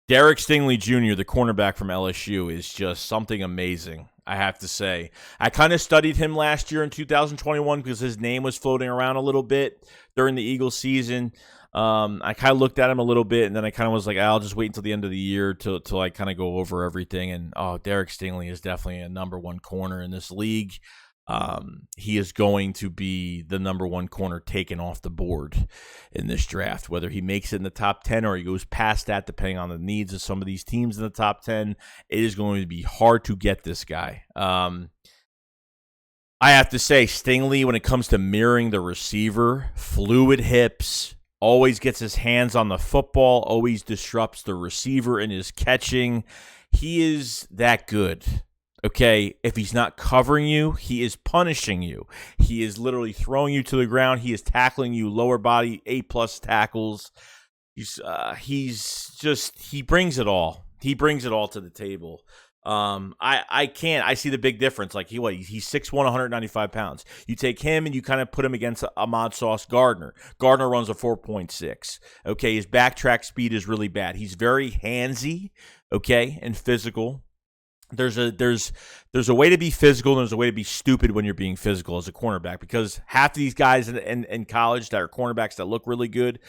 Derek Stingley Jr., the cornerback from LSU, is just something amazing, I have to say. I kind of studied him last year in 2021 because his name was floating around a little bit during the Eagles season. I kind of looked at him a little bit, and then I kind of was like, I'll just wait until the end of the year to like kind of go over everything. And Derek Stingley is definitely a number one corner in this league. He is going to be the number one corner taken off the board in this draft. Whether he makes it in the top 10 or he goes past that, depending on the needs of some of these teams in the top 10, it is going to be hard to get this guy. I have to say, Stingley, when it comes to mirroring the receiver, fluid hips, always gets his hands on the football, always disrupts the receiver in his catching. He is that good. Okay, if he's not covering you, he is punishing you. He is literally throwing you to the ground. He is tackling you lower body, A+ tackles. He brings it all. He brings it all to the table. I see the big difference. Like he's 6'1", 195 pounds. You take him and you kind of put him against Ahmad Sauce Gardner. Gardner runs a 4.6. Okay, his backtrack speed is really bad. He's very handsy, okay, and physical. There's a way to be physical and there's a way to be stupid when you're being physical as a cornerback, because half of these guys in college that are cornerbacks that look really good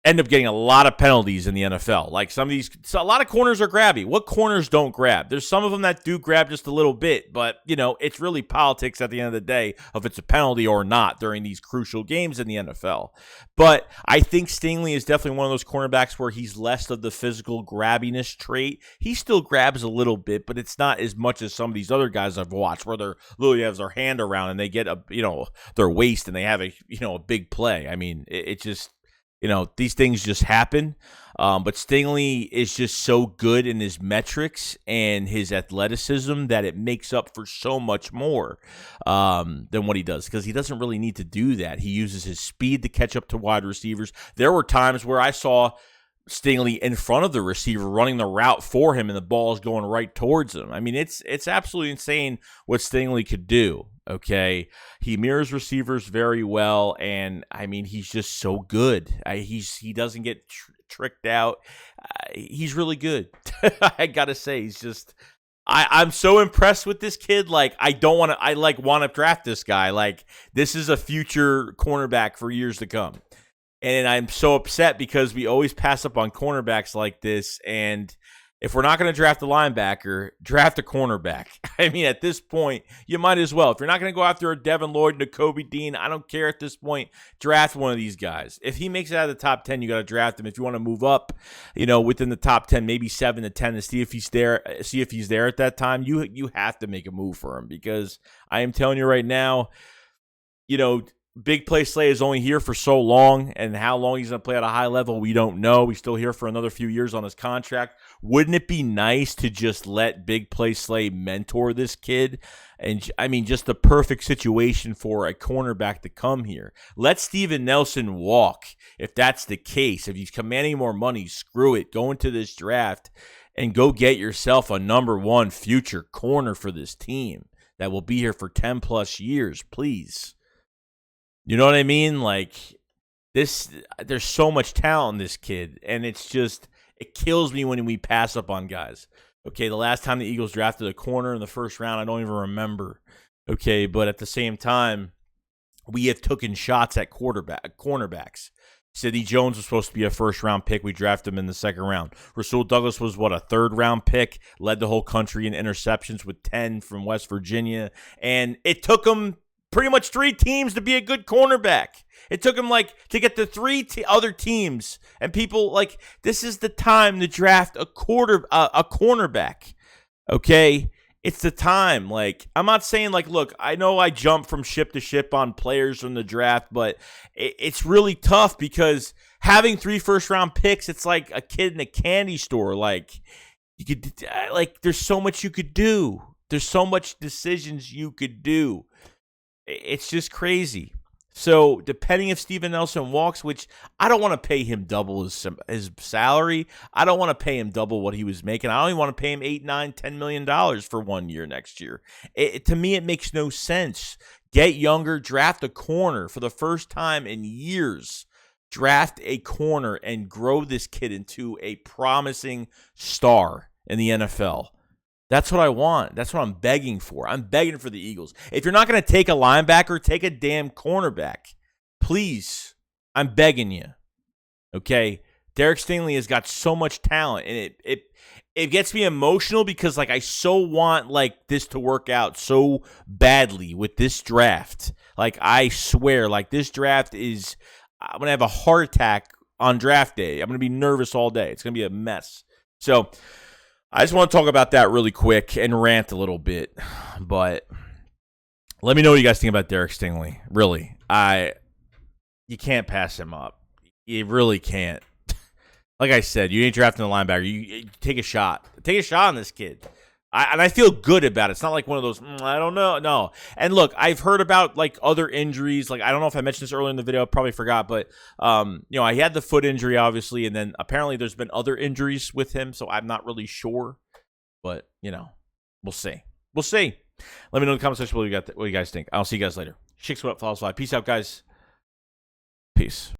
end up getting a lot of penalties in the NFL. Like a lot of corners are grabby. What corners don't grab? There's some of them that do grab just a little bit, but it's really politics at the end of the day if it's a penalty or not during these crucial games in the NFL. But I think Stingley is definitely one of those cornerbacks where he's less of the physical grabbiness trait. He still grabs a little bit, but it's not as much as some of these other guys I've watched where they're literally have their hand around and they get their waist and they have a big play. I mean, it just, these things just happen. But Stingley is just so good in his metrics and his athleticism that it makes up for so much more than what he does, because he doesn't really need to do that. He uses his speed to catch up to wide receivers. There were times where I saw Stingley in front of the receiver running the route for him and the ball is going right towards him. I mean, it's absolutely insane what Stingley could do. Okay, he mirrors receivers very well, and I mean, he's just so good. He doesn't get tricked out. He's really good. I gotta say, he's just. I'm so impressed with this kid. Like, I want to draft this guy. Like, this is a future cornerback for years to come. And I'm so upset because we always pass up on cornerbacks like this. And if we're not going to draft a linebacker, draft a cornerback. I mean, at this point, you might as well. If you're not going to go after a Devin Lloyd, Nakobe Dean, I don't care at this point. Draft one of these guys. If he makes it out of the top 10, you got to draft him. If you want to move up, within the top 10, maybe 7 to 10 to see if he's there at that time, you have to make a move for him, because I am telling you right now, Big Play Slay is only here for so long, and how long he's going to play at a high level, we don't know. He's still here for another few years on his contract. Wouldn't it be nice to just let Big Play Slay mentor this kid? And I mean, just the perfect situation for a cornerback to come here. Let Steven Nelson walk if that's the case. If he's commanding more money, screw it. Go into this draft and go get yourself a number one future corner for this team that will be here for 10 plus years, please. You know what I mean? Like, there's so much talent in this kid, and it kills me when we pass up on guys. Okay, the last time the Eagles drafted a corner in the first round, I don't even remember. Okay, but at the same time, we have taken shots at cornerbacks. Sidney Jones was supposed to be a first-round pick. We drafted him in the second round. Rasul Douglas was, a third-round pick, led the whole country in interceptions with 10 from West Virginia, and it took him pretty much 3 teams to be a good cornerback. It took him to get to 3 other teams, and people this is the time to draft a cornerback. Okay, it's the time. I'm not saying look, I know I jump from ship to ship on players from the draft, but it's really tough because having 3 first-round picks, it's like a kid in a candy store. You could there's so much you could do. There's so much decisions you could do. It's just crazy. So depending if Steven Nelson walks, which I don't want to pay him double his salary. I don't want to pay him double what he was making. I only want to pay him $8, $9, $10 million for 1 year next year. To me, it makes no sense. Get younger, draft a corner for the first time in years. Draft a corner and grow this kid into a promising star in the NFL. That's what I want. That's what I'm begging for. I'm begging for the Eagles. If you're not going to take a linebacker, take a damn cornerback. Please. I'm begging you. Okay? Derek Stingley has got so much talent, and it gets me emotional because like I so want like this to work out so badly with this draft. Like I swear, like this draft is I'm going to have a heart attack on draft day. I'm going to be nervous all day. It's going to be a mess. So I just want to talk about that really quick and rant a little bit. But let me know what you guys think about Derek Stingley. Really. You can't pass him up. You really can't. Like I said, you ain't drafting a linebacker. You take a shot. Take a shot on this kid. I feel good about it. It's not like one of those, I don't know. No. And look, I've heard about like other injuries. Like, I don't know if I mentioned this earlier in the video. I probably forgot. But, I had the foot injury, obviously. And then apparently there's been other injuries with him. So I'm not really sure. But, we'll see. We'll see. Let me know in the comment section what you guys think. I'll see you guys later. SHAKESQUAD, follows live. Peace out, guys. Peace.